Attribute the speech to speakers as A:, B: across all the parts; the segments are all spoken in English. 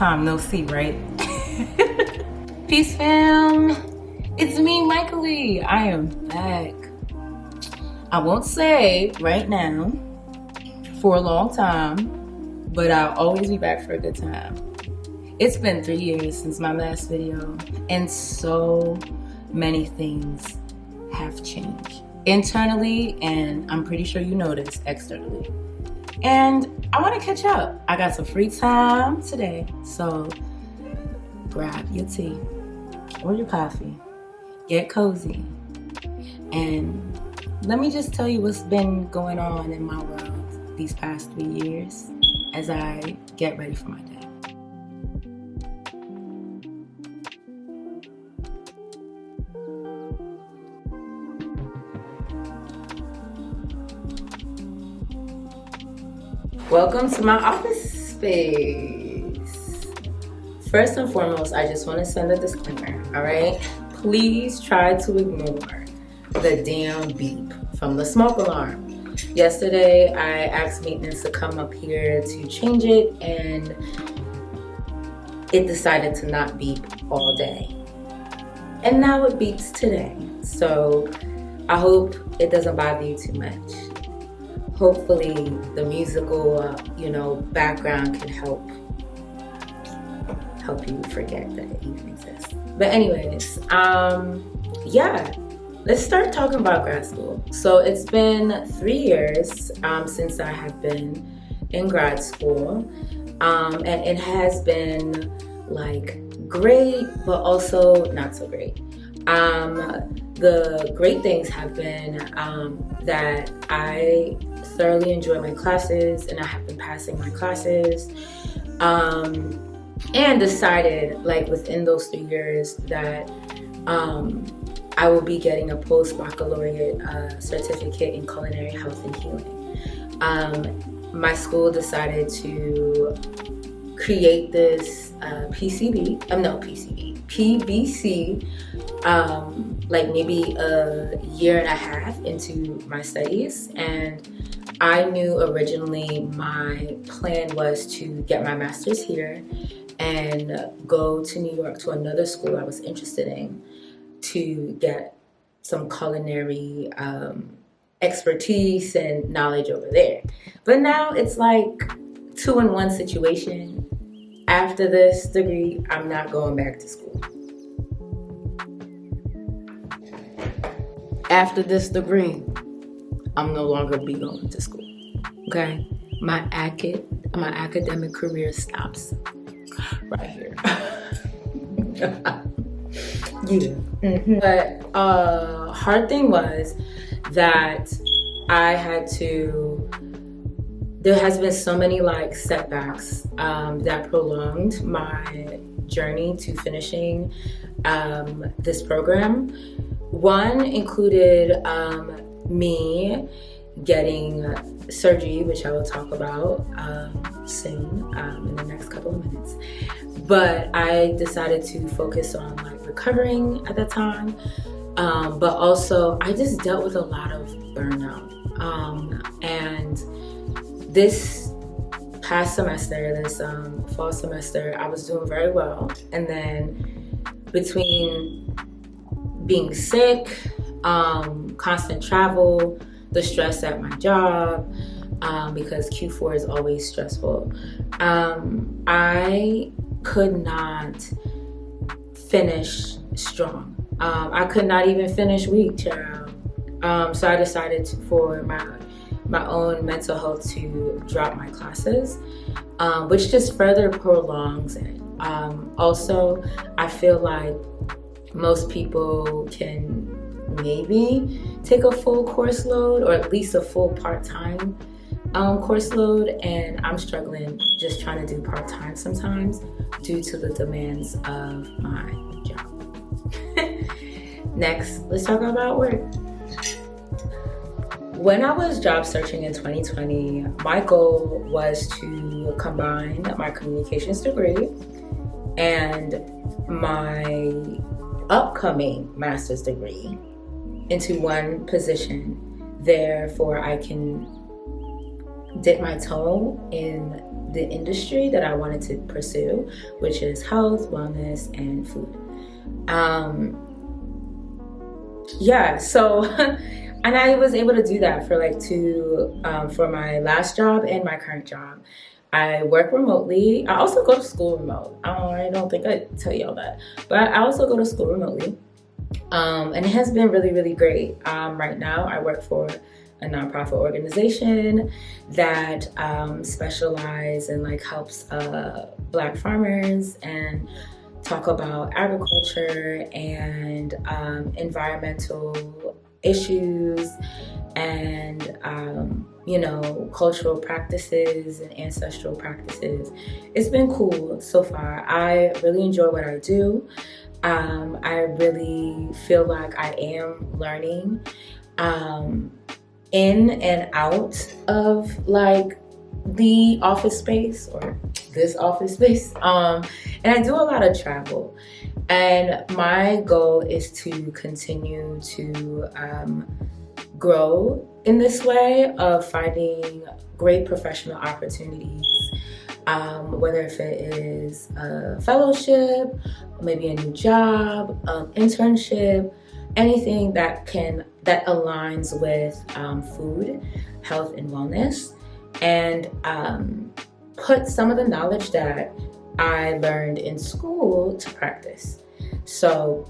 A: time no see, right? Peace, fam. It's me, Mykalee. I am back. I won't say right now for a long time, but I'll always be back for a good time. It's been 3 years since my last video, and so many things have changed internally, and I'm pretty sure you noticed externally. And I want to catch up. I got some free time today, so grab your tea or your coffee, get cozy, and let me just tell you what's been going on in my world these past 3 years as I get ready for my day. Welcome to my office space. First and foremost, I just want to send a disclaimer, all right? Please try to ignore the damn beep from the smoke alarm. Yesterday, I asked maintenance to come up here to change it, and it decided to not beep all day. And now it beeps today. So I hope it doesn't bother you too much. Hopefully the musical, background can help you forget that it even exists. But anyways, let's start talking about grad school. So it's been 3 years since I have been in grad school, and it has been like great, but also not so great. The great things have been that I thoroughly enjoy my classes, and I have been passing my classes, and decided like within those 3 years that I will be getting a post-baccalaureate certificate in culinary health and healing. My school decided to create this PBC, like maybe a year and a half into my studies, and I knew originally my plan was to get my master's here and go to New York to another school I was interested in to get some culinary expertise and knowledge over there. But now it's like 2-in-1 situation. After this degree, I'm not going back to school. After this degree, I'm no longer be going to school. Okay? My academic career stops right here. Yeah. Mm-hmm. But hard thing was that there has been so many like setbacks that prolonged my journey to finishing this program. One included me getting surgery, which I will talk about soon in the next couple of minutes. But I decided to focus on like recovering at the time, but also I just dealt with a lot of burnout. And this past semester, this fall semester, I was doing very well. And then between being sick, constant travel, the stress at my job, because Q4 is always stressful, I could not finish strong. I could not even finish week, child. So I decided for my own mental health to drop my classes, which just further prolongs it. Also, I feel like most people can maybe take a full course load, or at least a full part-time course load, and I'm struggling just trying to do part-time sometimes due to the demands of my job. Next, let's talk about work. When I was job searching in 2020, my goal was to combine my communications degree and my upcoming master's degree into one position. Therefore, I can dip my toe in the industry that I wanted to pursue, which is health, wellness, and food. Yeah, so and I was able to do that for like for my last job and my current job. I work remotely. I also go to school remote. I don't think I tell y'all that, but I also go to school remotely. And it has been really, really great. Right now, I work for a nonprofit organization that specialize and like helps Black farmers and talk about agriculture and environmental issues and cultural practices and ancestral practices. It's been cool so far. I really enjoy what I do. I really feel like I am learning in and out of like the office space or this office space. And I do a lot of travel. And my goal is to continue to grow in this way of finding great professional opportunities, whether if it is a fellowship, maybe a new job, internship, anything that aligns with food, health, and wellness, and put some of the knowledge that I learned in school to practice. So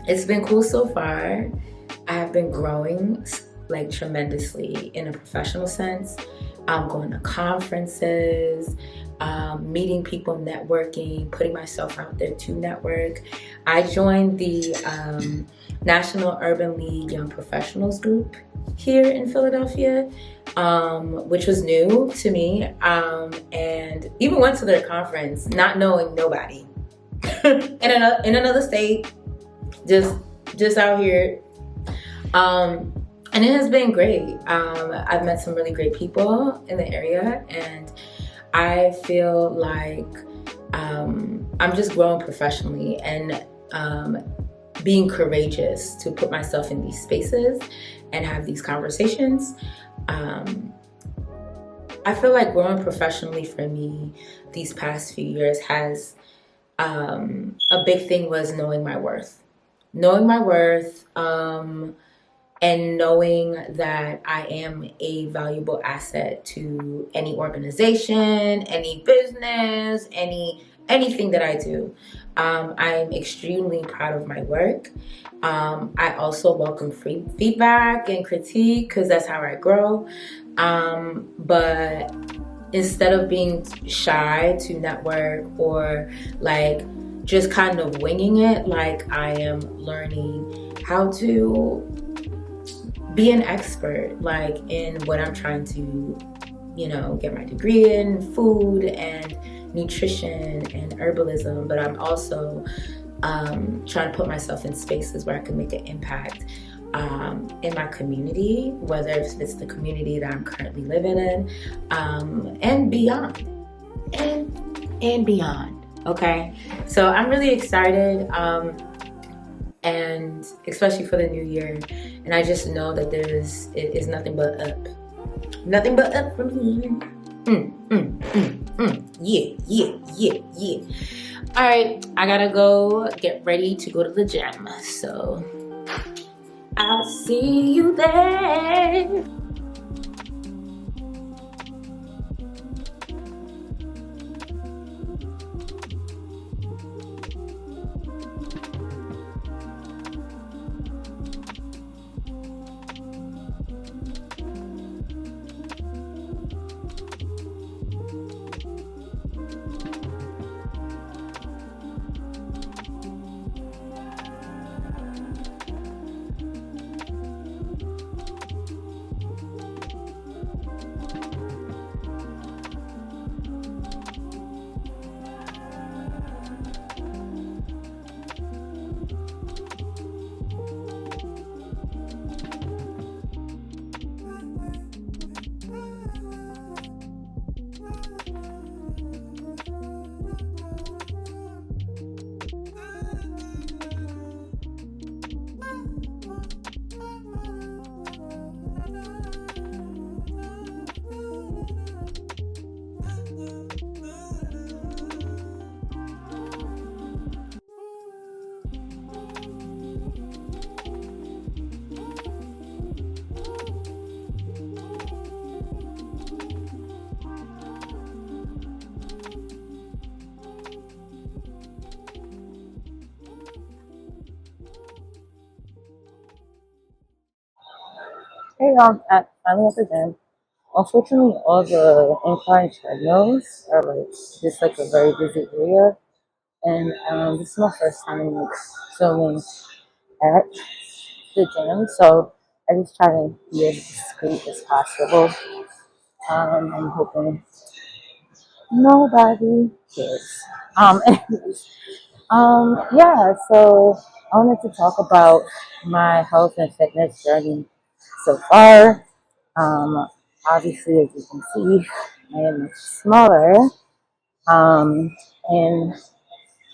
A: it's been cool so far. I have been growing like tremendously in a professional sense. I'm going to conferences, meeting people, networking, putting myself out there to network. I joined the National Urban League Young Professionals group here in Philadelphia, which was new to me, and even went to their conference not knowing nobody in another state, just out here. And it has been great. I've met some really great people in the area, and I feel like I'm just growing professionally and being courageous to put myself in these spaces and have these conversations. I feel like growing professionally for me these past few years has a big thing was knowing my worth. And knowing that I am a valuable asset to any organization, any business, anything that I do. I'm extremely proud of my work. I also welcome free feedback and critique because that's how I grow. But instead of being shy to network or like just kind of winging it, like I am learning how to be an expert, like in what I'm trying to, get my degree in food and nutrition and herbalism. But I'm also trying to put myself in spaces where I can make an impact in my community, whether it's the community that I'm currently living in, and beyond, and beyond. Okay, so I'm really excited. And especially for the new year, and I just know that it is nothing but up from here. Yeah. All right, I gotta go get ready to go to the gym, so I'll see you there.
B: Hey, finally at the gym. Unfortunately, all the incline treadmills are like just like a very busy area, and this is my first time like filming at the gym, so I just try to be as discreet as possible. I'm hoping nobody cares. Anyways, yeah. So I wanted to talk about my health and fitness journey so far. Um, Obviously, as you can see, I am much smaller. In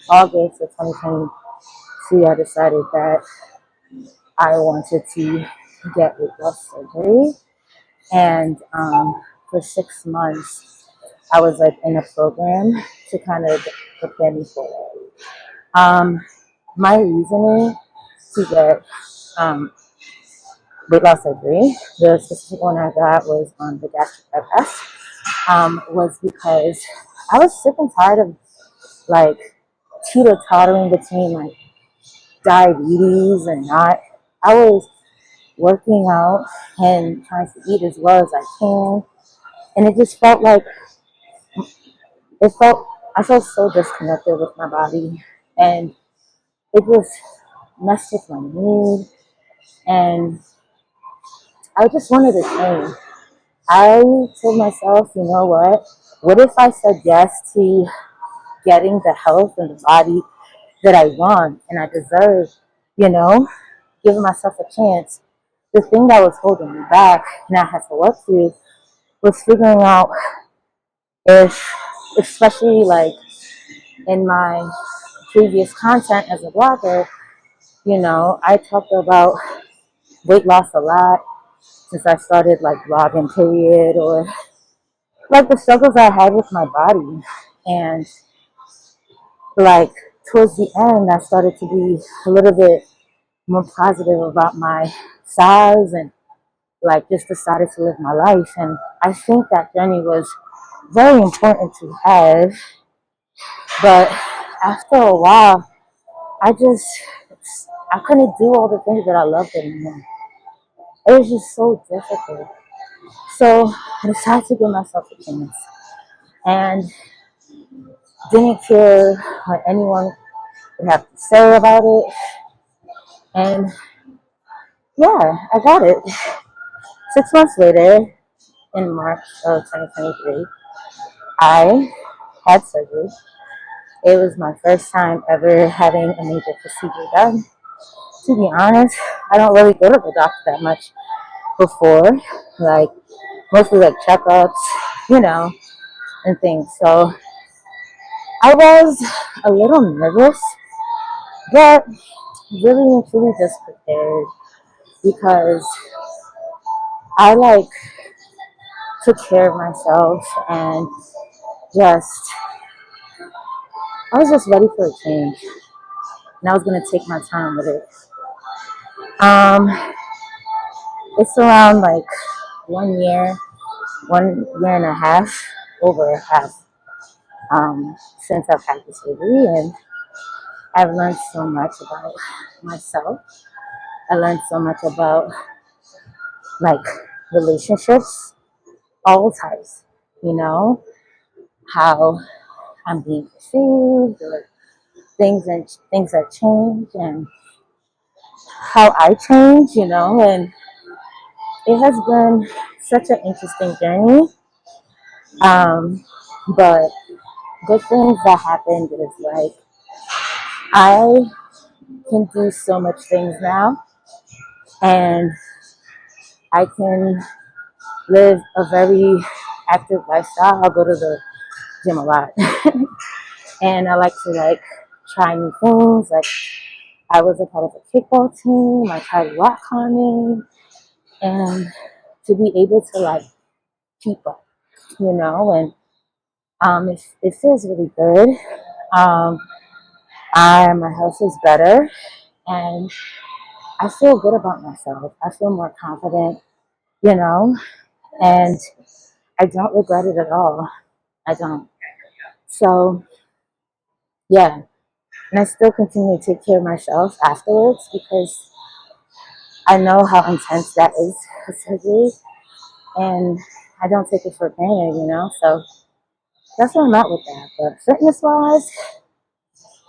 B: August of 2022, I decided that I wanted to get weight loss surgery. And for 6 months, I was like in a program to kind of prepare me for it. My reasoning to get um, weight loss surgery, the specific one I got was on the gastric bypass, was because I was sick and tired of like teeter-tottering between like diabetes and not. I was working out and trying to eat as well as I can, and it just felt like it felt I felt so disconnected with my body, and it just messed with my mood, and I just wanted to change. I told myself, you know what? What if I said yes to getting the health and the body that I want and I deserve, you know, giving myself a chance. The thing that was holding me back and I had to work through was figuring out if, especially like in my previous content as a blogger, I talked about weight loss a lot since I started like blogging period, or like the struggles I had with my body. And like towards the end, I started to be a little bit more positive about my size and like just decided to live my life. And I think that journey was very important to have. But after a while, I just, I couldn't do all the things that I loved anymore. It was just so difficult. So I decided to give myself a chance and didn't care what anyone would have to say about it. And yeah, I got it. 6 months later, in March of 2023, I had surgery. It was my first time ever having a major procedure done. To be honest, I don't really go to the doctor that much before, like mostly like checkups, you know, and things. So I was a little nervous, but really and truly just prepared because I like took care of myself and just I was just ready for a change, and I was gonna take my time with it. Um, it's around like 1 year, 1 year and a half, over half, since I've had the surgery, and I've learned so much about myself. I learned so much about like relationships, all types, you know, how I'm being perceived, or things that change, and how I change, and it has been such an interesting journey. Um, but good things that happened is like I can do so much things now, and I can live a very active lifestyle. I'll go to the gym a lot, and I like to like try new things. Like I was a part of a kickball team. I tried rock climbing, and to be able to like keep up, and it feels really good. Um, my health is better, and I feel good about myself. I feel more confident, you know, and I don't regret it at all. I don't. So, yeah. And I still continue to take care of myself afterwards because I know how intense that is for surgery, and I don't take it for granted, So that's where I'm at with that. But fitness wise,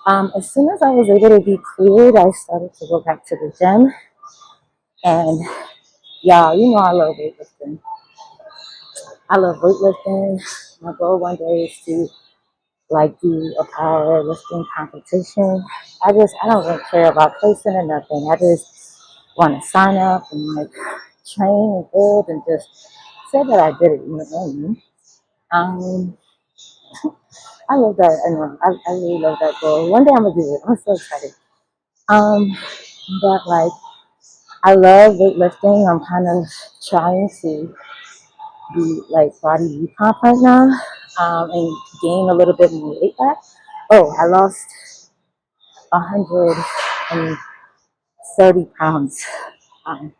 B: as soon as I was able to be cleared, I started to go back to the gym. And yeah, I love weightlifting. I love weightlifting. My goal one day is to do a powerlifting competition. I don't really care about placing or nothing. I just want to sign up and train and build and just say that I did it. You know what I mean? Um, I love that. I really love that goal. One day I'm gonna do it. I'm so excited. Um, but I love weightlifting. I'm kind of trying to be body recomp right now, and gain a little bit more weight back. Oh, I lost 130 pounds. Um,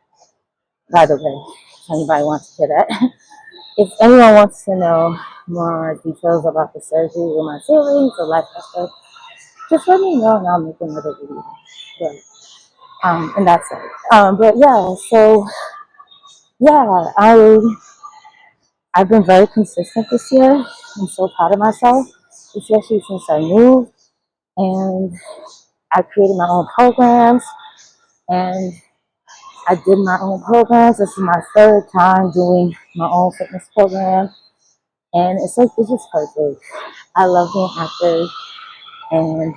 B: by the way, if anybody wants to hear that. If anyone wants to know more details about the surgery or my feelings or stuff, just let me know and I'll make another video. But and that's it. But yeah, so yeah, I've been very consistent this year. I'm so proud of myself, especially since I moved and I created my own programs and I did my own programs. This is my third time doing my own fitness program, and it's just perfect. I love being active and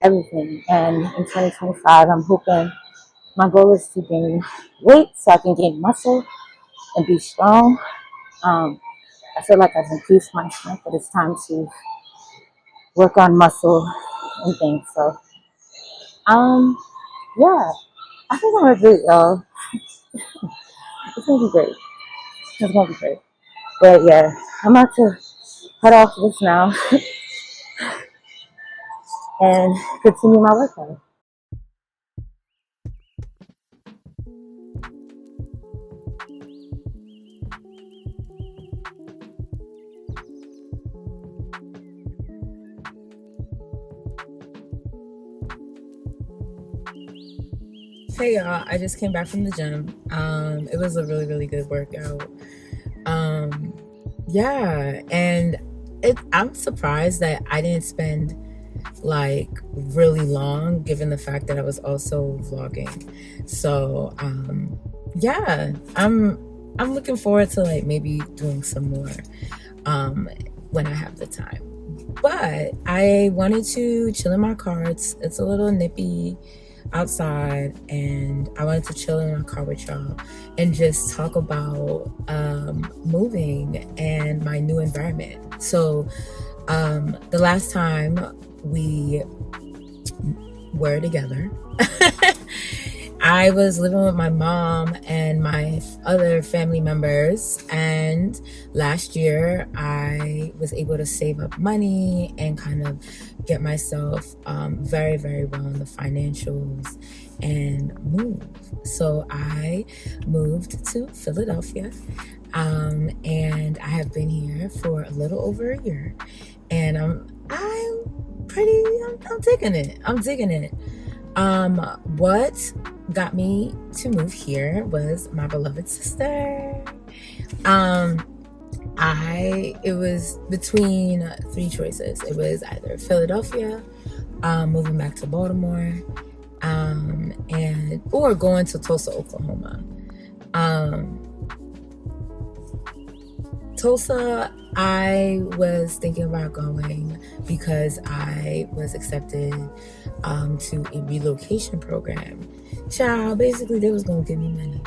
B: everything. And in 2025, I'm hoping my goal is to gain weight so I can gain muscle and be strong. I feel like I've increased my strength, but it's time to work on muscle and things. So, yeah, I think I'm gonna do it, y'all. It's gonna be great. It's gonna be great. But yeah, I'm about to head off this now and continue my workout.
A: Hey y'all, I just came back from the gym. It was a really, really good workout. Yeah, and I'm surprised that I didn't spend really long, given the fact that I was also vlogging. So yeah, I'm looking forward to maybe doing some more when I have the time. But I wanted to chill in my car. It's a little nippy outside, and I wanted to chill in my car with y'all and just talk about moving and my new environment. So the last time we were together, I was living with my mom and my other family members, and last year I was able to save up money and kind of get myself very, very well in the financials and move. So I moved to Philadelphia, and I have been here for a little over a year, and I'm digging it. I'm digging it. What got me to move here was my beloved sister. It was between three choices. It was either Philadelphia, moving back to Baltimore, or going to Tulsa, Oklahoma. Tulsa, I was thinking about going because I was accepted to a relocation program. Child, basically they was gonna give me money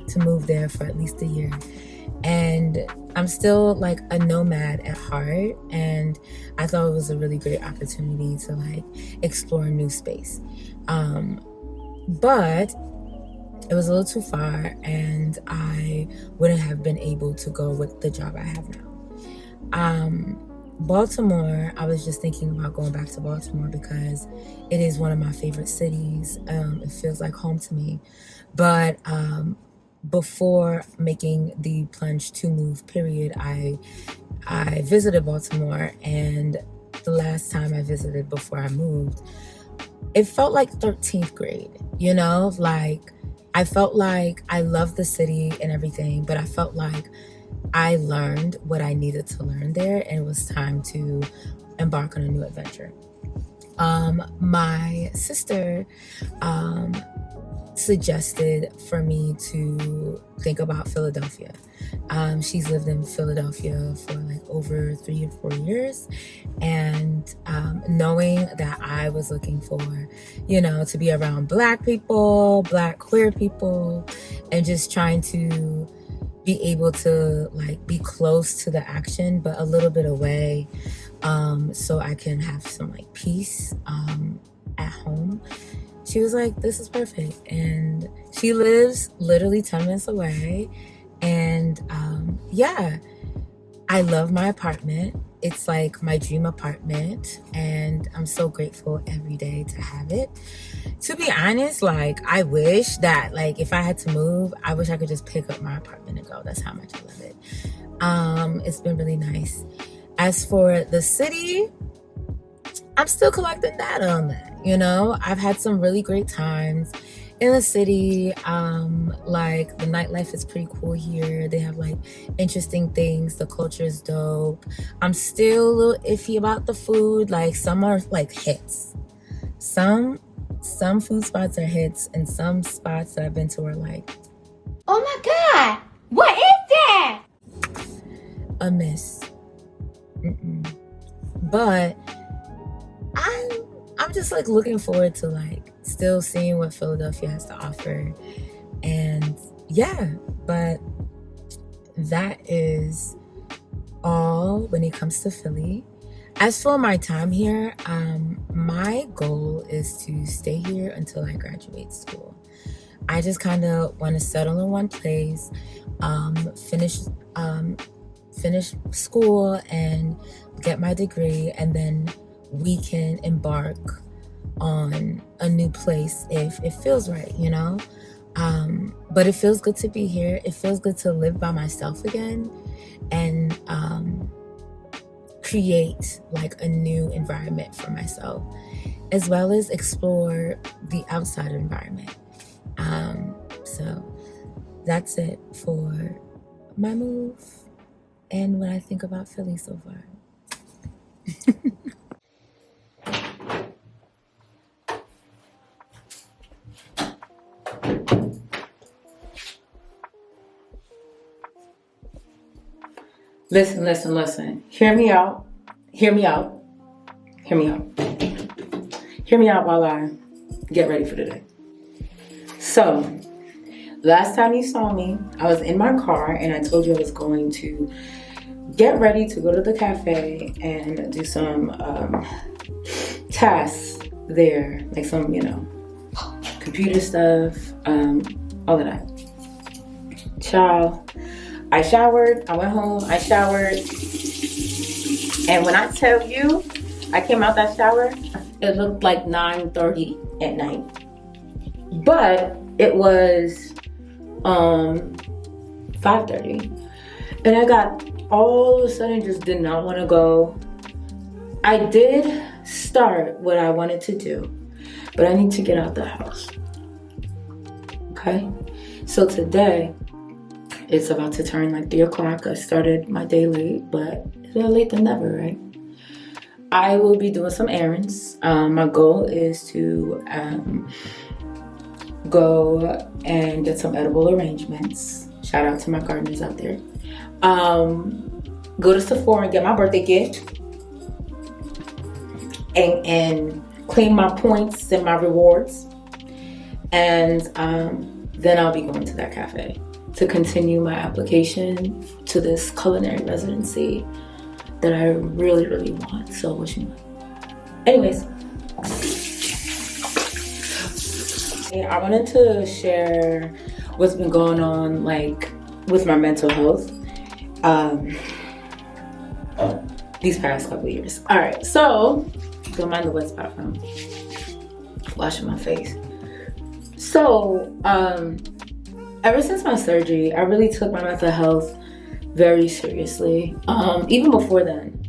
A: to move there for at least a year. And I'm still a nomad at heart, and I thought it was a really great opportunity to explore a new space. But it was a little too far, and I wouldn't have been able to go with the job I have now. Baltimore, I was just thinking about going back to Baltimore because it is one of my favorite cities. It feels like home to me. But before making the plunge to move period, I visited Baltimore, and the last time I visited before I moved, it felt like 13th grade, you know, like I felt like I loved the city and everything, but I felt like I learned what I needed to learn there, and it was time to embark on a new adventure. My sister suggested for me to think about Philadelphia. She's lived in Philadelphia for like over 3 or 4 years, and knowing that I was looking for, you know, to be around Black people, Black queer people, and just trying to be able to like be close to the action but a little bit away, so I can have some like peace at home. She was like, this is perfect. And she lives literally 10 minutes away. And yeah, I love my apartment. It's like my dream apartment, and I'm so grateful every day to have it. To be honest, like I wish that like if I had to move, I wish I could just pick up my apartment and go. That's how much I love it. It's been really nice. As for the city, I'm still collecting data on that. You know, I've had some really great times in the city. Like the nightlife is pretty cool here. They have like interesting things. The culture is dope. I'm still a little iffy about the food. Like some are like hits. Some food spots are hits, and some spots that I've been to are like,
C: oh my God, what is that?
A: A miss. But I'm just like looking forward to like still seeing what Philadelphia has to offer. And yeah, but that is all when it comes to Philly. As for my time here, my goal is to stay here until I graduate school. I just kind of want to settle in one place, finish school and get my degree, and then we can embark on a new place if it feels right, you know? But it feels good to be here. It feels good to live by myself again and create like a new environment for myself, as well as explore the outside environment. So that's it for my move and what I think about Philly so far. Listen. Hear me out while I get ready for the day. So, last time you saw me, I was in my car and I told you I was going to get ready to go to the cafe and do some tasks there, like some, you know, computer stuff, all of that. Child, I showered, I went home, I showered, and when I tell you, I came out that shower, it looked like 9:30 at night. But it was 5:30, and I got all of a sudden just did not want to go. I did start what I wanted to do, but I need to get out the house. Okay, so today it's about to turn like 3 o'clock. I started my day late, but it's better late than never, right? I will be doing some errands. My goal is to go and get some edible arrangements. Shout out to my gardeners out there. Go to Sephora and get my birthday gift. And claim my points and my rewards. And then I'll be going to that cafe to continue my application to this culinary residency that I really, really want. So wishing luck. Anyways, I wanted to share what's been going on, like with my mental health these past couple of years. All right, so don't mind the wet spot from washing my face. So ever since my surgery, I really took my mental health very seriously. Even before then,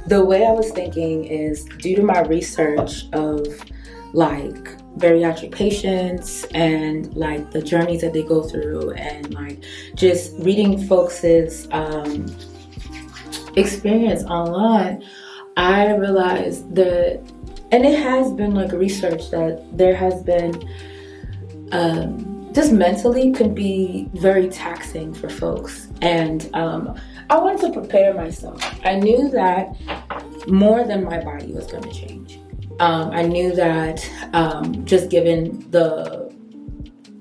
A: The way I was thinking is due to my research of like bariatric patients and like the journeys that they go through, and like just reading folks' experience online, I realized that, and it has been like research that there has been just mentally could be very taxing for folks. And I wanted to prepare myself. I knew that more than my body was going to change. I knew that just given the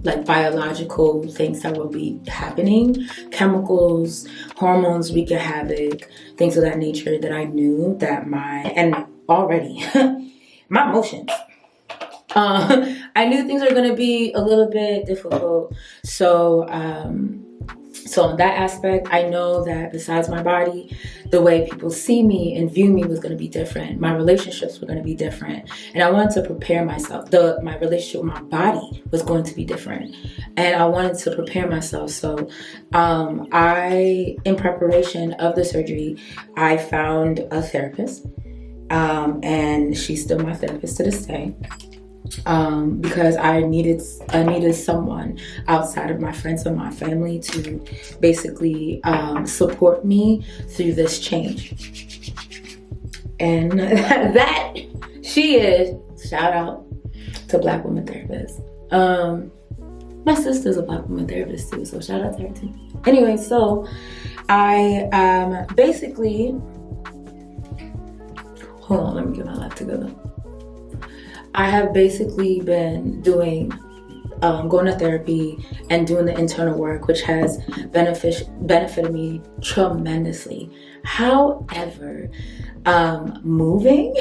A: like biological things that will be happening, chemicals, hormones wreak havoc, things of that nature, that I knew that my emotions. I knew things are going to be a little bit difficult. So in that aspect, I know that besides my body, the way people see me and view me was going to be different. My relationships were going to be different. And I wanted to prepare myself. My relationship with my body was going to be different. And I wanted to prepare myself. So in preparation of the surgery, I found a therapist. And she's still my therapist to this day. Because I needed someone outside of my friends and my family to basically support me through this change. And that she is, shout out to Black women therapists. My sister's a Black woman therapist too, so shout out to her too. Anyway, so I basically, hold on, let me get my life together. I have basically been doing, going to therapy and doing the internal work, which has benefited me tremendously. However, moving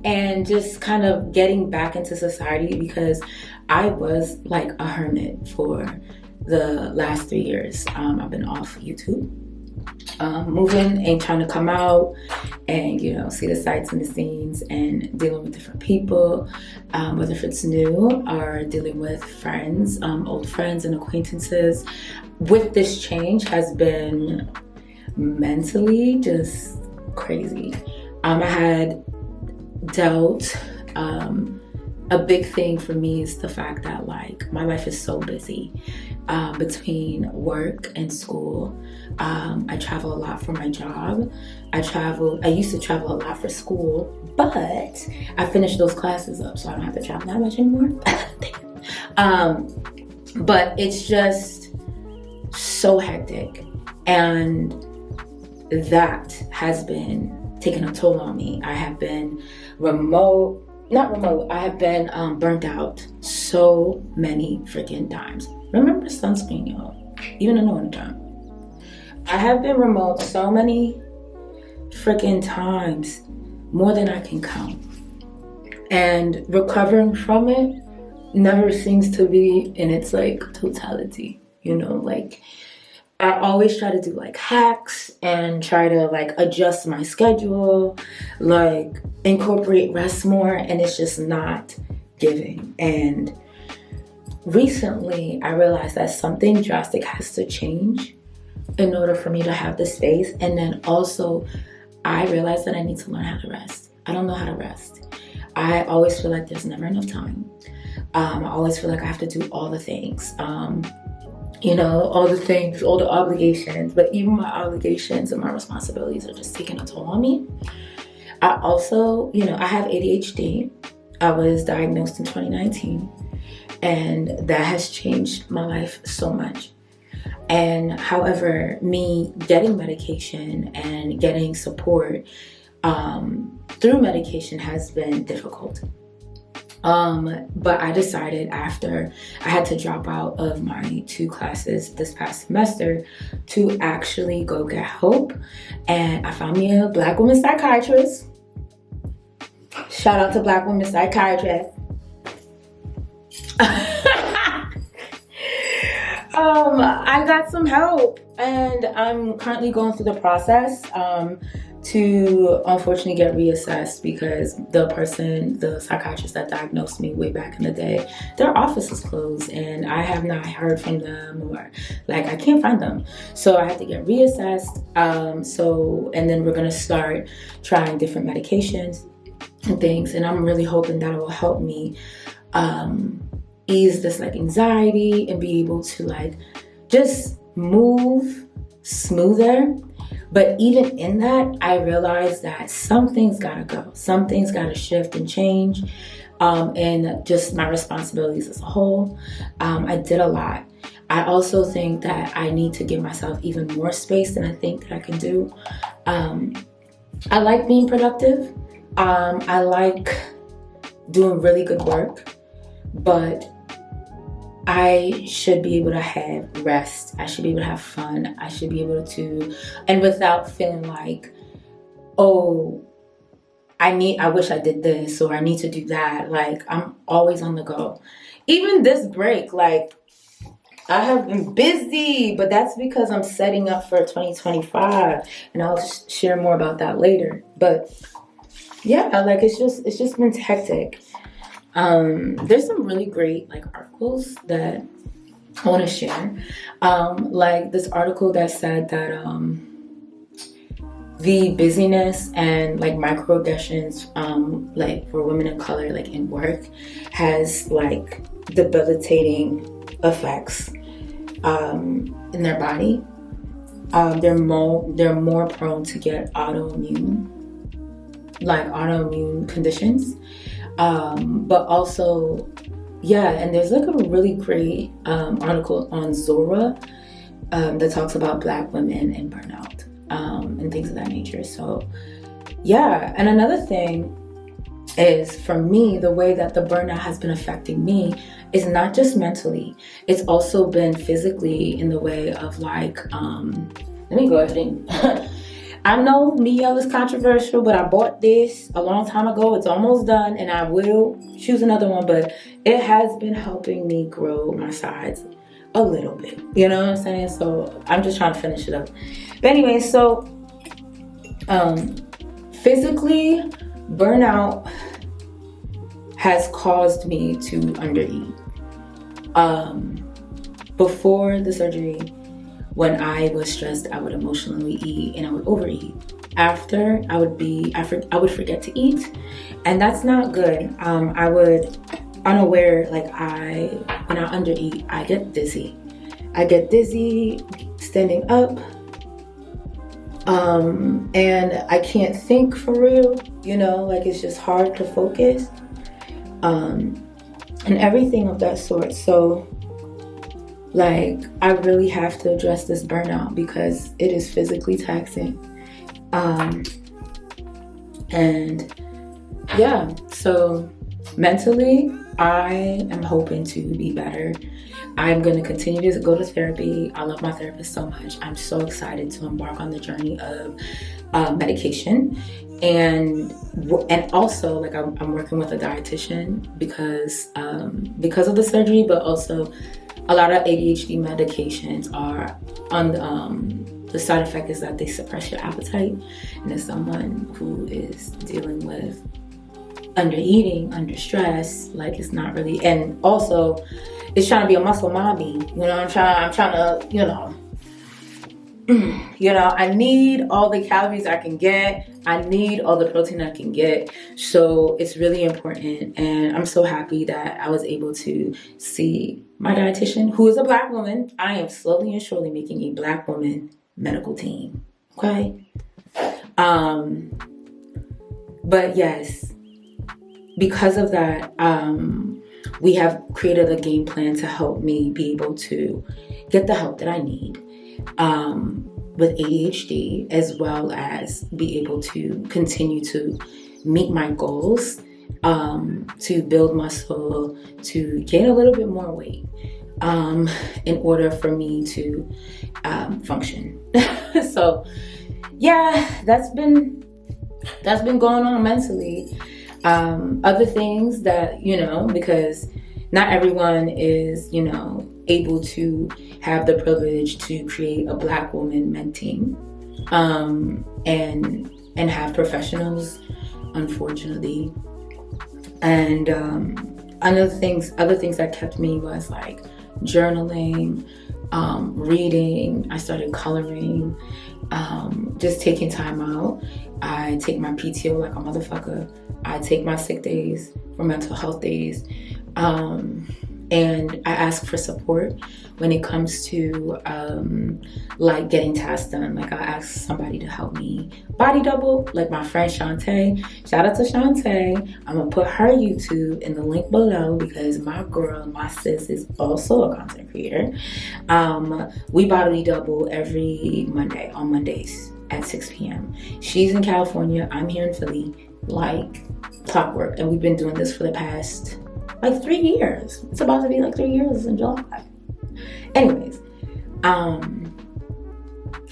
A: and just kind of getting back into society, because I was like a hermit for the last 3 years. I've been off YouTube. Moving and trying to come out and, you know, see the sights and the scenes and dealing with different people, whether if it's new or dealing with friends, old friends and acquaintances. With this change has been mentally just crazy. I had dealt, a big thing for me is the fact that like my life is so busy between work and school. I travel a lot for my job. I used to travel a lot for school, but I finished those classes up, so I don't have to travel that much anymore. But it's just so hectic, and that has been taking a toll on me. I have been I have been burnt out so many freaking times. Remember sunscreen, y'all, even in the wintertime. I have been remote so many freaking times, more than I can count. And recovering from it never seems to be in its like totality, you know, like I always try to do like hacks and try to like adjust my schedule, like incorporate rest more, and it's just not giving. And recently I realized that something drastic has to change in order for me to have the space. And then also I realized that I need to learn how to rest. I don't know how to rest. I always feel like there's never enough time. I always feel like I have to do all the things. You know, all the things, all the obligations, but even my obligations and my responsibilities are just taking a toll on me. I also, you know, I have ADHD. I was diagnosed in 2019, and that has changed my life so much. And however, me getting medication and getting support through medication has been difficult. But I decided after I had to drop out of my 2 classes this past semester to actually go get help. And I found me a Black woman psychiatrist. Shout out to Black women psychiatrists. I got some help, and I'm currently going through the process to unfortunately get reassessed because the psychiatrist that diagnosed me way back in the day, their office is closed and I have not heard from them, or like I can't find them. So I had to get reassessed. And then we're gonna start trying different medications and things, and I'm really hoping that it will help me ease this like anxiety and be able to like just move smoother. But even in that, I realized that some things gotta go. Some things gotta shift and change. And just my responsibilities as a whole. I did a lot. I also think that I need to give myself even more space than I think that I can do. I like being productive. I like doing really good work, but I should be able to have rest. I should be able to have fun. I should be able to, and without feeling like, oh, I wish I did this, or I need to do that. Like, I'm always on the go. Even this break, like, I have been busy, but that's because I'm setting up for 2025, and I'll share more about that later. But yeah, like, it's just been hectic. There's some really great like articles that I want to share. Like this article that said that the busyness and like microaggressions like for women of color like in work has like debilitating effects in their body. They're more prone to get autoimmune conditions. But also, yeah, and there's like a really great article on Zora that talks about Black women and burnout and things of that nature. So, yeah, and another thing is for me, the way that the burnout has been affecting me is not just mentally, it's also been physically in the way of like, let me go ahead and I know Mio is controversial, but I bought this a long time ago. It's almost done, and I will choose another one, but it has been helping me grow my sides a little bit. You know what I'm saying? So I'm just trying to finish it up. But anyway, so physically, burnout has caused me to undereat. Before the surgery, when I was stressed, I would emotionally eat and I would overeat. After, I would forget to eat, and that's not good. I would unaware, like when I undereat, I get dizzy. I get dizzy standing up, and I can't think for real. You know, like it's just hard to focus, and everything of that sort. So, like, I really have to address this burnout because it is physically taxing. And yeah, so mentally, I am hoping to be better. I'm going to continue to go to therapy. I love my therapist so much. I'm so excited to embark on the journey of medication. And also, like, I'm working with a dietitian because of the surgery, but also a lot of ADHD medications are on the side effect is that they suppress your appetite. And as someone who is dealing with under eating, under stress, like it's not really, and also it's trying to be a muscle mommy. You know, I'm trying to, I need all the calories I can get. I need all the protein I can get. So it's really important. And I'm so happy that I was able to see my dietitian, who is a Black woman. I am slowly and surely making a Black woman medical team. Okay. But yes, because of that, we have created a game plan to help me be able to get the help that I need with ADHD, as well as be able to continue to meet my goals, to build muscle, to gain a little bit more weight, in order for me to function. So yeah, that's been going on mentally. Other things that, because not everyone is, able to have the privilege to create a Black woman med team. And and have professionals, unfortunately. And other things that kept me was like journaling, reading. I started coloring, just taking time out. I take my PTO like a motherfucker. I take my sick days for mental health days. And I ask for support when it comes to like getting tasks done. Like I ask somebody to help me body double, like my friend Shantae. Shout out to Shantae. I'm gonna put her YouTube in the link below because my girl, my sis, is also a content creator. We body double every Monday, on Mondays at 6 p.m. She's in California, I'm here in Philly, like clockwork. And we've been doing this for the past like 3 years. It's about to be like 3 years in July. Anyways,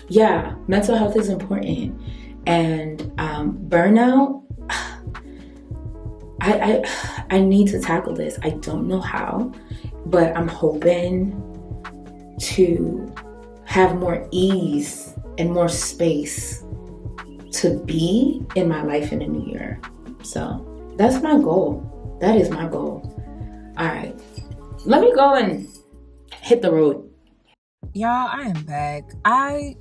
A: yeah, mental health is important. And burnout, I need to tackle this. I don't know how, but I'm hoping to have more ease and more space to be in my life in the new year. So that's my goal. That is my goal. All right, let me go and hit the road.
D: Y'all, I am back. I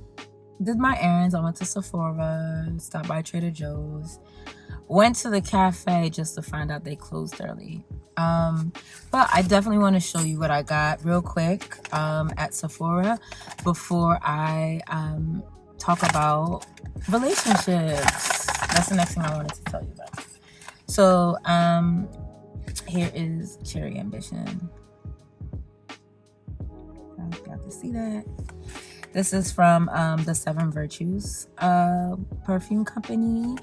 D: did my errands. I went to Sephora, stopped by Trader Joe's, went to the cafe just to find out they closed early. But I definitely want to show you what I got real quick at Sephora before I talk about relationships. That's the next thing I wanted to tell you about. So here is Cherry Ambition. Y'all can see that. This is from the Seven Virtues perfume company.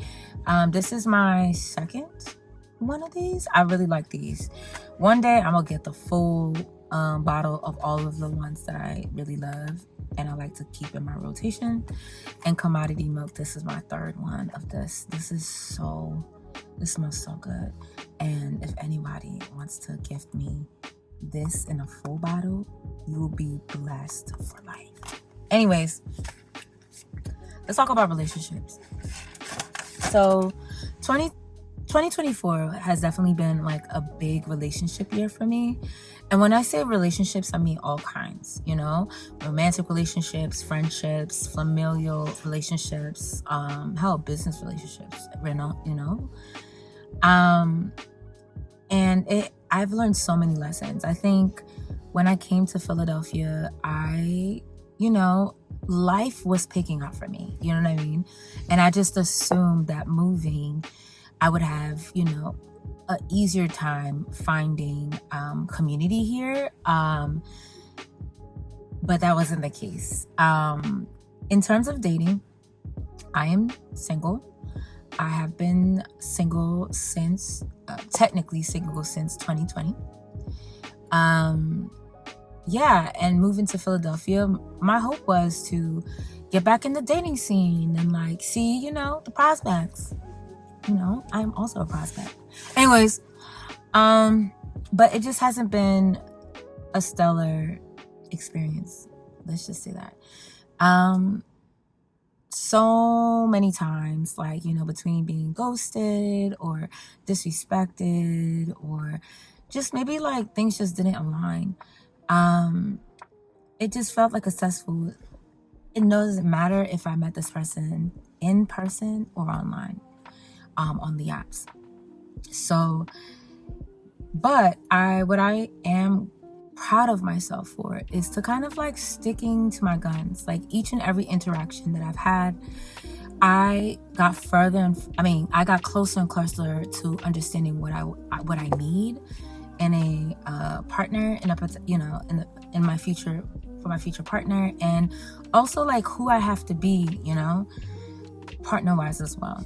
D: This is my second one of these. I really like these. One day I'm gonna get the full bottle of all of the ones that I really love and I like to keep in my rotation. And Commodity Milk, this is my third one of this. This smells so good. And if anybody wants to gift me this in a full bottle, you will be blessed for life. Anyways, let's talk about relationships. So 2024 has definitely been like a big relationship year for me. And when I say relationships, I mean all kinds, you know, romantic relationships, friendships, familial relationships, business relationships, you know. And I've learned so many lessons. I think when I came to Philadelphia, life was picking up for me, you know what I mean? And I just assumed that moving, I would have, an easier time finding community here. But that wasn't the case. In terms of dating, I am single. I have been technically single since 2020. And moving to Philadelphia, my hope was to get back in the dating scene and see, the prospects. I'm also a prospect. Anyways, but it just hasn't been a stellar experience. Let's just say that. So many times, between being ghosted or disrespected or just maybe things just didn't align. It just felt like a cesspool. It doesn't matter if I met this person in person or online, on the apps. So, but what I am proud of myself for is to kind of sticking to my guns. Each and every interaction that I've had, I got I got closer and closer to understanding what I need in a partner, in my future, for my future partner, and also who I have to be, partner wise as well.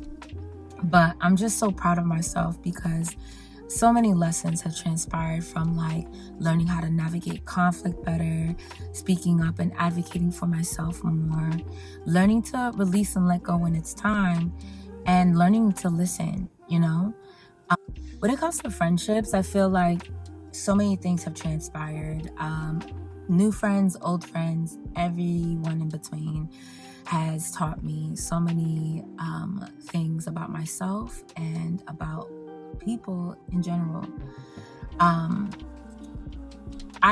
D: But I'm just so proud of myself because so many lessons have transpired from learning how to navigate conflict better, speaking up and advocating for myself more, learning to release and let go when it's time, and learning to listen, When it comes to friendships, I feel like so many things have transpired. New friends, old friends, everyone in between. has taught me so many things about myself and about people in general. I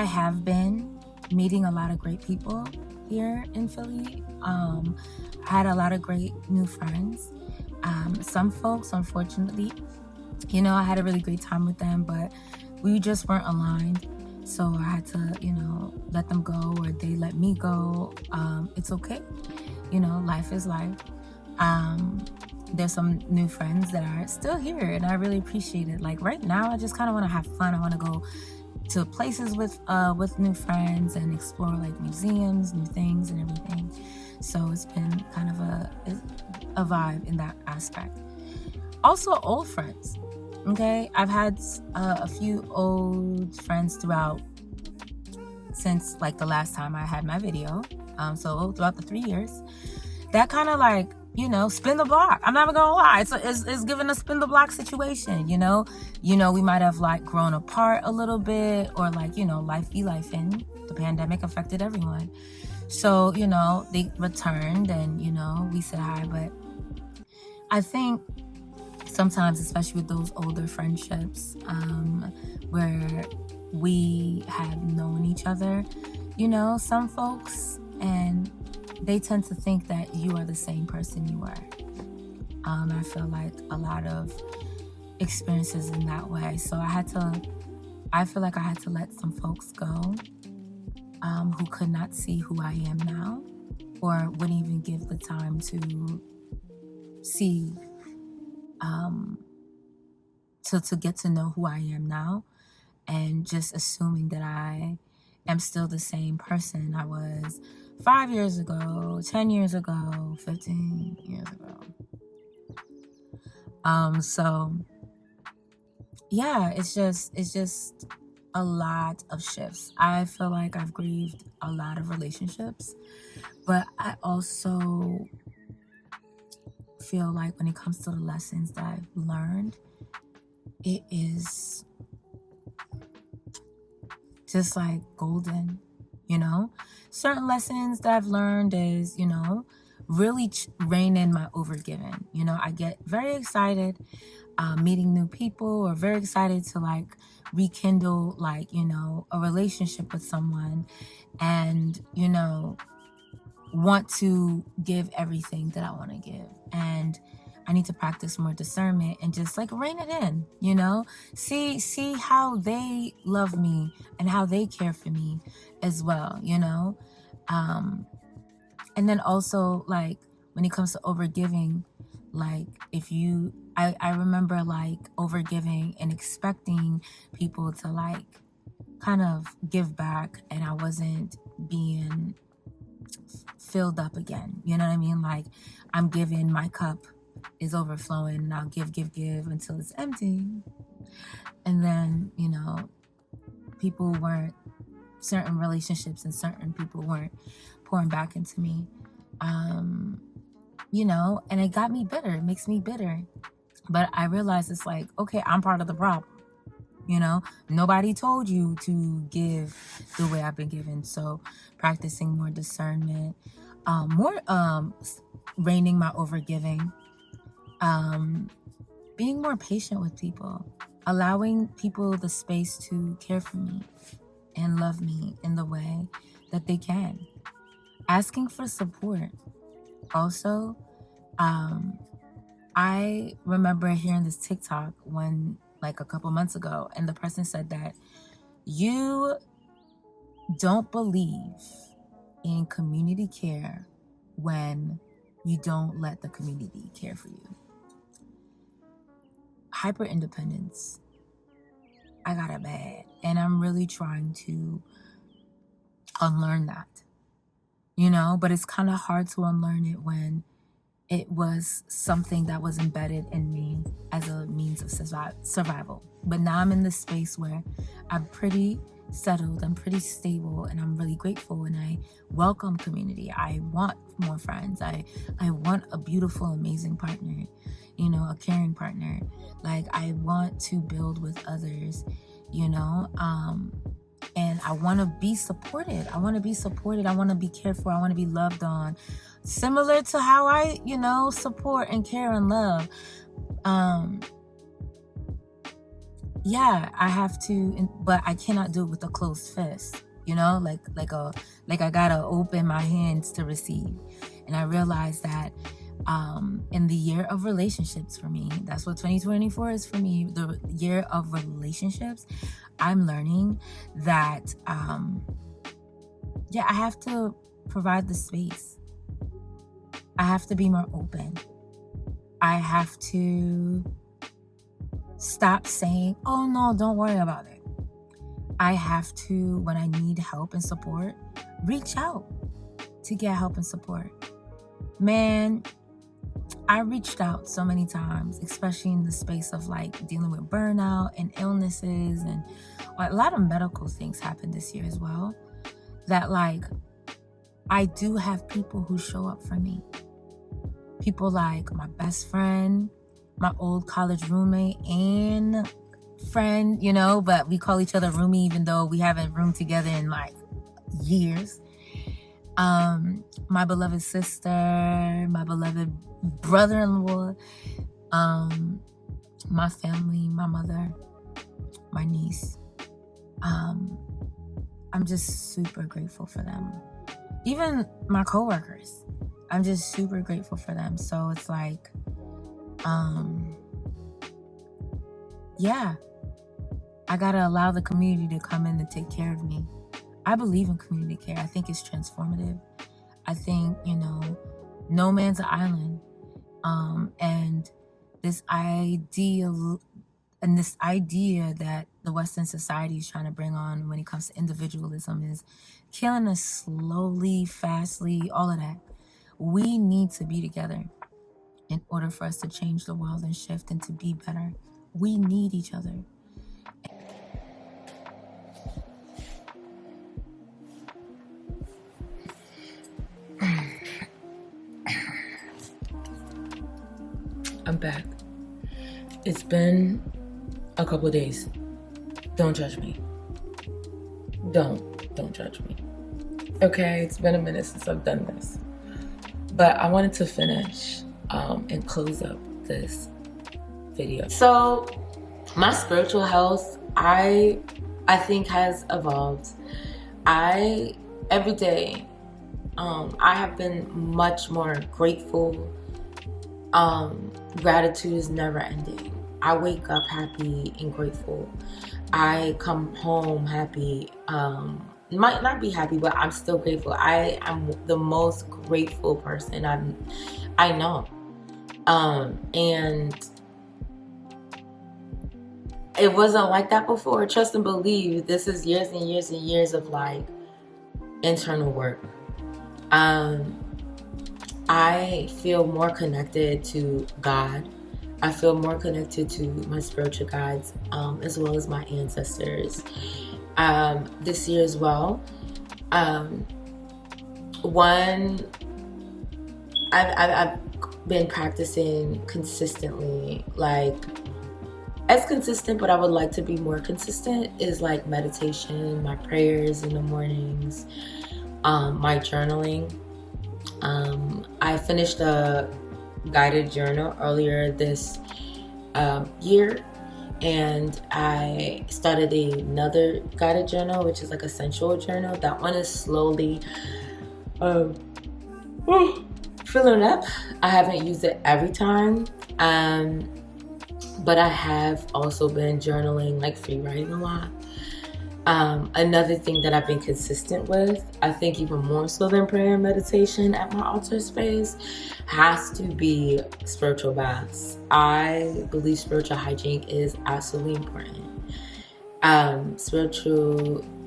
D: have been meeting a lot of great people here in Philly. I had a lot of great new friends. Some folks, unfortunately, I had a really great time with them, but we just weren't aligned. So I had to, let them go, or they let me go. It's okay. Life is life. There's some new friends that are still here, and I really appreciate it. Like right now, I just kind of want to have fun. I want to go to places with new friends and explore like museums, new things and everything. So it's been kind of a vibe in that aspect. Also old friends. Okay, I've had a few old friends since like the last time I had my video. So throughout the 3 years, that kind of like, spin the block. I'm not even gonna lie. It's giving a spin the block situation, we might have like grown apart a little bit, or like, life be life, and the pandemic affected everyone. So, they returned and, we said hi. But I think sometimes, especially with those older friendships, where we have known each other, some folks, and they tend to think that you are the same person you were. I feel like a lot of experiences in that way. So I feel like I had to let some folks go, who could not see who I am now, or wouldn't even give the time to see, to get to know who I am now, and just assuming that I am still the same person I was 5 years ago, 10 years ago, 15 years ago. So yeah, it's just a lot of shifts. I feel like I've grieved a lot of relationships, but I also feel like when it comes to the lessons that I've learned, it is just like golden, certain lessons that I've learned is, really rein in my overgiving. I get very excited meeting new people, or very excited to like rekindle like, a relationship with someone, and, want to give everything that I want to give. And I need to practice more discernment and just like rein it in, see how they love me and how they care for me as well, and then also like when it comes to overgiving, like I remember like overgiving and expecting people to like kind of give back, and I wasn't being filled up again. You know what I mean? Like I'm giving, my cup is overflowing, and I'll give until it's empty. And then, certain relationships and certain people weren't pouring back into me. And it got me bitter. It makes me bitter. But I realized it's like, okay, I'm part of the problem. Nobody told you to give the way I've been given. So practicing more discernment, more reining my overgiving, being more patient with people, allowing people the space to care for me and love me in the way that they can, asking for support. Also, I remember hearing this TikTok like a couple months ago, and the person said that you don't believe in community care when you don't let the community care for you. Hyper independence, I got it bad, and I'm really trying to unlearn that, but it's kind of hard to unlearn it when it was something that was embedded in me as a means of survival. But now I'm in this space where I'm pretty settled, I'm pretty stable, and I'm really grateful, and I welcome community. I want more friends. I want a beautiful, amazing partner, a caring partner. Like I want to build with others, and I want to be supported. I want to be cared for. I want to be loved on. similar to how I, support and care and love. Yeah, I have to, but I cannot do it with a closed fist, like I gotta open my hands to receive. And I realized that in the year of relationships for me, that's what 2024 is for me, the year of relationships. I'm learning that I have to provide the space. I have to be more open. I have to stop saying, oh no, don't worry about it. I have to, when I need help and support, reach out to get help and support. Man, I reached out so many times, especially in the space of like dealing with burnout and illnesses, and a lot of medical things happened this year as well, that like I do have people who show up for me. People like my best friend, my old college roommate and friend, but we call each other roomie even though we haven't roomed together in like years. My beloved sister, my beloved brother-in-law, my family, my mother, my niece. I'm just super grateful for them. Even my coworkers, I'm just super grateful for them. So it's like, I gotta allow the community to come in and take care of me. I believe in community care. I think it's transformative. I think, no man's an island. And this idea that the Western society is trying to bring on when it comes to individualism is killing us slowly, fastly, all of that. We need to be together in order for us to change the world and shift and to be better. We need each other.
A: I'm back. It's been a couple of days. Don't judge me. Don't judge me. Okay, it's been a minute since I've done this. But I wanted to finish and close up this video. So my spiritual health, I think has evolved. Every day, I have been much more grateful. Gratitude is never ending. I wake up happy and grateful. I come home happy. Might not be happy, but I'm still grateful. I am the most grateful person I know. And it wasn't like that before. Trust and believe, this is years and years and years of like internal work. I feel more connected to God. I feel more connected to my spiritual guides, as well as my ancestors. This year as well. I've been practicing consistently, like as consistent, but I would like to be more consistent, is like meditation, my prayers in the mornings, my journaling. I finished a guided journal earlier this year, and I started another guided journal, which is like a sensual journal. That one is slowly filling up. I haven't used it every time, but I have also been journaling, like free writing a lot. Another thing that I've been consistent with, I think even more so than prayer and meditation at my altar space, has to be spiritual baths. I believe spiritual hygiene is absolutely important.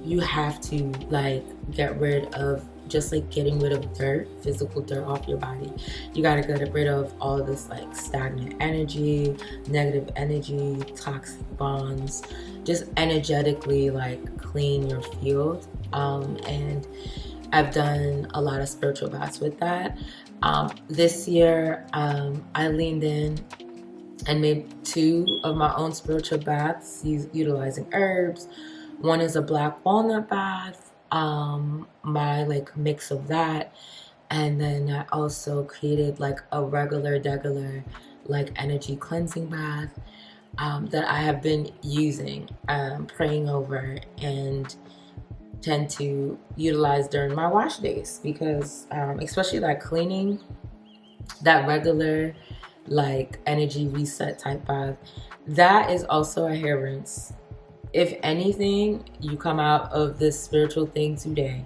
A: You have to like get rid of, just like getting rid of dirt, physical dirt off your body. You gotta get rid of all of this like stagnant energy, negative energy, toxic bonds, just energetically like clean your field. And I've done a lot of spiritual baths with that. This year, I leaned in and made 2 of my own spiritual baths utilizing herbs. One is a black walnut bath, my like mix of that, And then I also created like a regular like energy cleansing bath that I have been using, praying over, and tend to utilize during my wash days, because especially like cleaning, that regular like energy reset type bath, that is also a hair rinse. If anything, you come out of this spiritual thing today,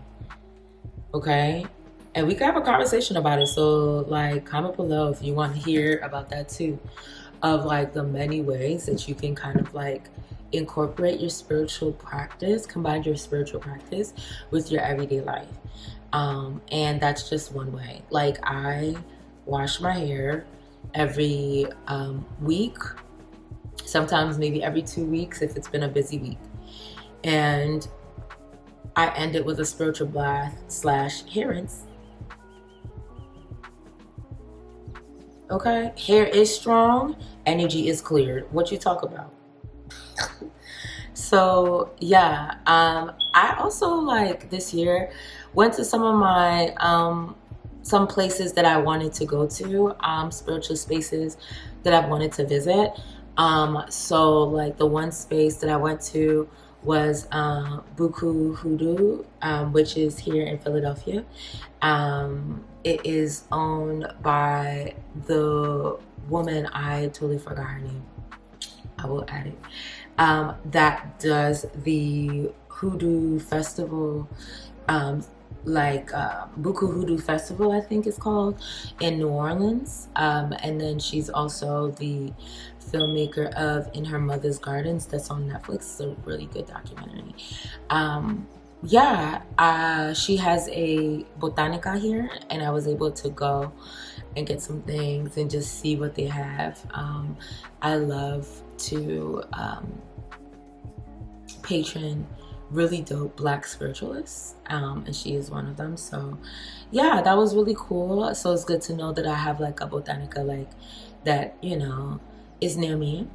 A: okay? And we can have a conversation about it. So like comment below if you want to hear about that too, of like the many ways that you can kind of like incorporate your spiritual practice, combine your spiritual practice with your everyday life. And that's just one way. Like I wash my hair every week, sometimes maybe every 2 weeks if it's been a busy week. And I end it with a spiritual bath / hair rinse. Okay, hair is strong, energy is cleared. What you talk about? So yeah, I also like this year went to some of my some places that I wanted to go to, spiritual spaces that I wanted to visit. So like the one space that I went to was Buku Hoodoo, which is here in Philadelphia. It is owned by the woman, I totally forgot her name, I will add it, that does the Hoodoo Festival, Buku Hoodoo Festival, I think it's called, in New Orleans. And then she's also the filmmaker of In Her Mother's Gardens, that's on Netflix. It's a really good documentary. She has a botanica here, and I was able to go and get some things and just see what they have. I love to patron really dope Black spiritualists, and she is one of them. So yeah, that was really cool. So it's good to know that I have like a botanica like that, you know, is near me.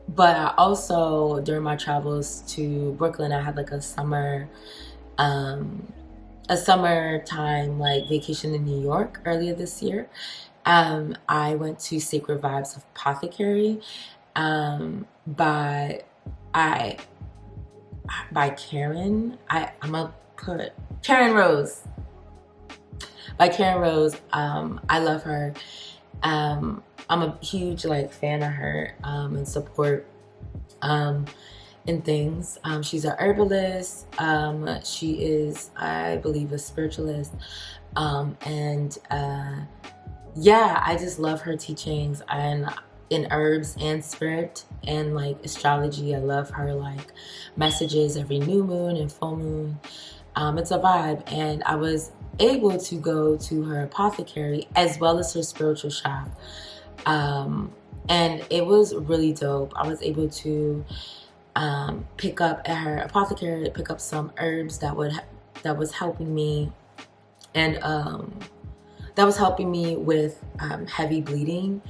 A: But I also, during my travels to Brooklyn, I had like a summertime like vacation in New York earlier this year. I went to Sacred Vibes Apothecary by Karen. I'm gonna put Karen Rose. By Karen Rose. I love her. I'm a huge like fan of her and support in things. She's a herbalist. She is, I believe, a spiritualist. Yeah, I just love her teachings and in herbs and spirit and like astrology. I love her like messages every new moon and full moon. It's a vibe, and I was able to go to her apothecary as well as her spiritual shop. And it was really dope. I was able to pick up at her apothecary, pick up some herbs that was helping me, and that was helping me with heavy bleeding.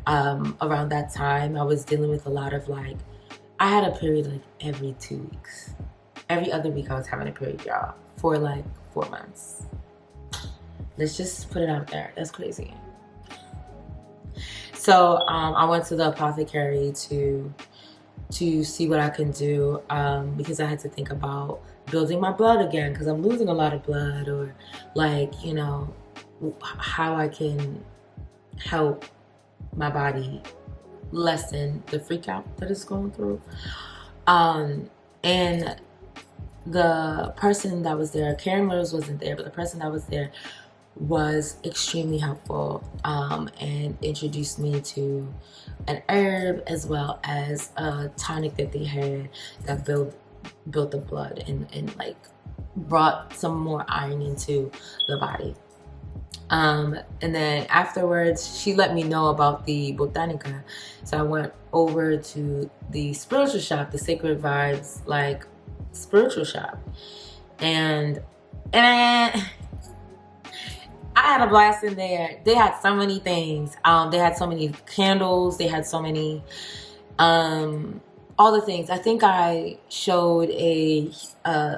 A: Around that time, I was dealing with a lot of like, I had a period like every 2 weeks. Every other week I was having a period, y'all, for like 4 months. Let's just put it out there. That's crazy. So I went to the apothecary to see what I can do, because I had to think about building my blood again, because I'm losing a lot of blood, or like, you know, how I can help my body lessen the freak out that it's going through. And the person that was there, Karen Rose wasn't there, but the person that was there was extremely helpful, and introduced me to an herb as well as a tonic that they had that built the blood and like brought some more iron into the body. And then afterwards, she let me know about the botanica. So I went over to the spiritual shop, the Sacred Vibes, like spiritual shop. And I had a blast in there. They had so many things. They had so many candles. They had so many, all the things. I think I showed a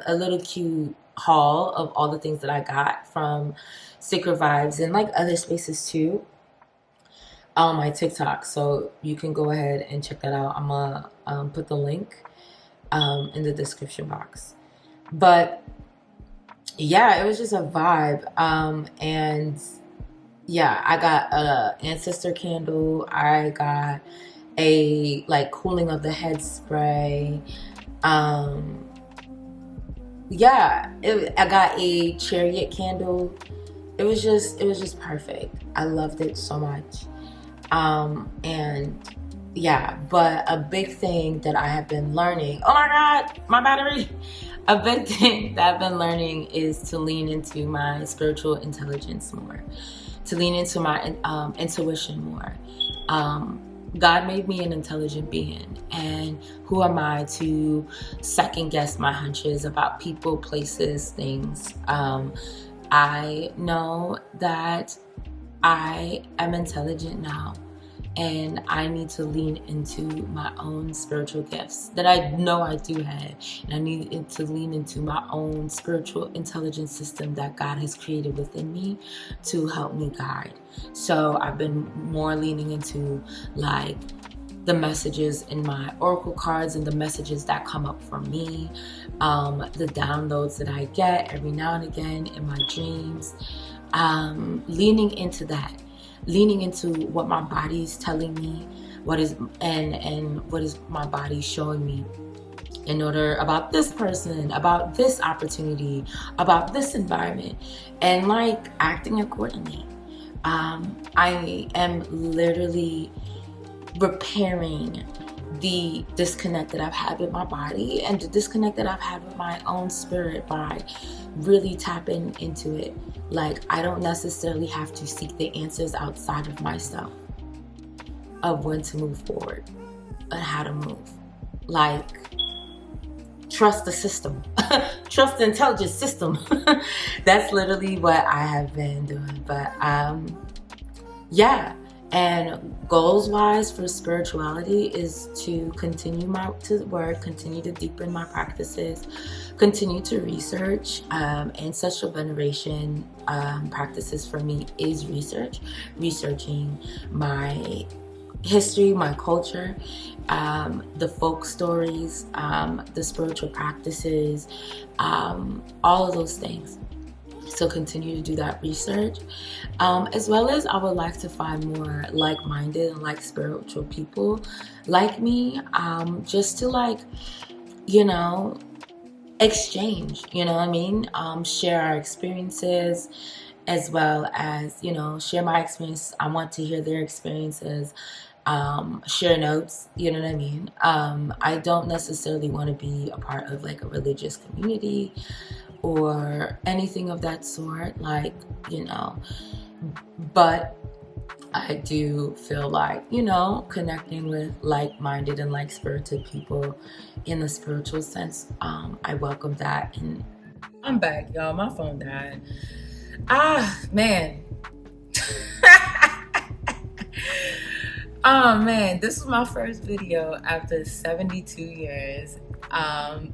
A: little cute haul of all the things that I got from Sacred Vibes and like other spaces too on my TikTok. So you can go ahead and check that out. I'm gonna put the link in the description box. But yeah, it was just a vibe. And yeah, I got a ancestor candle. I got a like cooling of the head spray. Yeah, I got a chariot candle. It was just perfect. I loved it so much. And yeah, but a big thing that I have been learning, oh my God, my battery. A big thing that I've been learning is to lean into my spiritual intelligence more, to lean into my intuition more. God made me an intelligent being, and who am I to second guess my hunches about people, places, things? I know that I am intelligent now, and I need to lean into my own spiritual gifts that I know I do have, and I need to lean into my own spiritual intelligence system that God has created within me to help me guide. So I've been more leaning into like the messages in my oracle cards and the messages that come up for me, the downloads that I get every now and again in my dreams, leaning into that. Leaning into what my body is telling me, what is my body showing me in order about this person, about this opportunity, about this environment, and like acting accordingly. I am literally repairing the disconnect that I've had with my body and the disconnect that I've had with my own spirit by really tapping into it. Like, I don't necessarily have to seek the answers outside of myself of when to move forward and how to move. Like, trust the system. Trust the intelligence system. That's literally what I have been doing. But yeah. And goals wise for spirituality is to continue to work, continue to deepen my practices, continue to research. Ancestral veneration practices for me is researching my history, my culture, the folk stories, the spiritual practices, all of those things. So continue to do that research, as well as I would like to find more like-minded and like spiritual people like me, just to like, exchange, you know what I mean? Share our experiences, as well as, share my experience. I want to hear their experiences, share notes, you know what I mean? I don't necessarily want to be a part of like a religious community or anything of that sort, like, but I do feel like, connecting with like-minded and like-spirited people in the spiritual sense, I welcome that. And I'm back, y'all. My phone died. Man. Oh man, this was my first video after 72 years.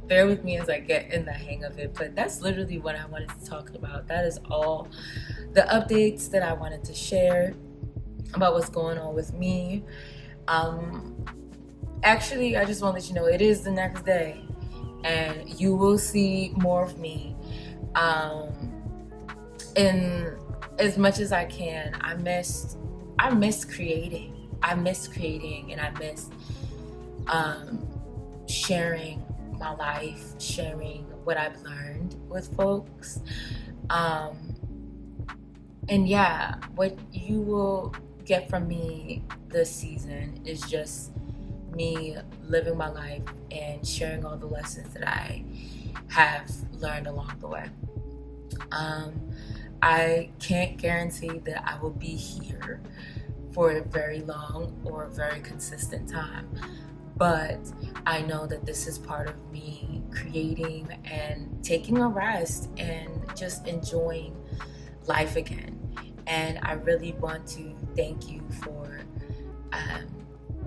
A: Bear with me as I get in the hang of it, but that's literally what I wanted to talk about. That is all the updates that I wanted to share about what's going on with me. Actually, I just want to let you know it is the next day, and you will see more of me. In as much as I can, I miss creating. I miss creating, and I miss sharing my life, sharing what I've learned with folks. And yeah, what you will get from me this season is just me living my life and sharing all the lessons that I have learned along the way. I can't guarantee that I will be here for a very long or a very consistent time, but I know that this is part of me creating and taking a rest and just enjoying life again. And I really want to thank you for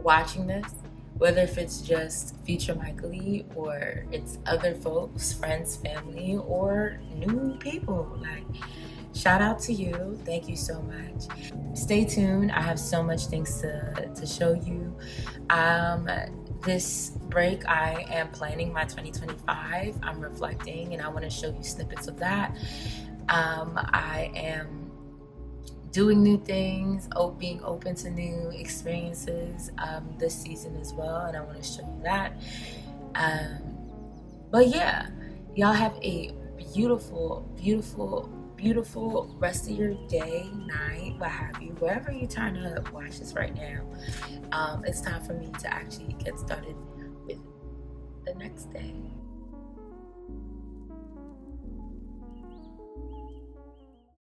A: watching this, whether if it's just future Mykalee or it's other folks, friends, family, or new people. Like, shout out to you. Thank you so much. Stay tuned. I have so much things to show you. This break, I am planning my 2025. I'm reflecting and I want to show you snippets of that. I am doing new things, being open to new experiences this season as well, and I want to show you that. But yeah, y'all have a beautiful, beautiful, beautiful rest of your day, night, what have you, wherever you turn up, watch this right now. It's time for me to actually get started with the next day.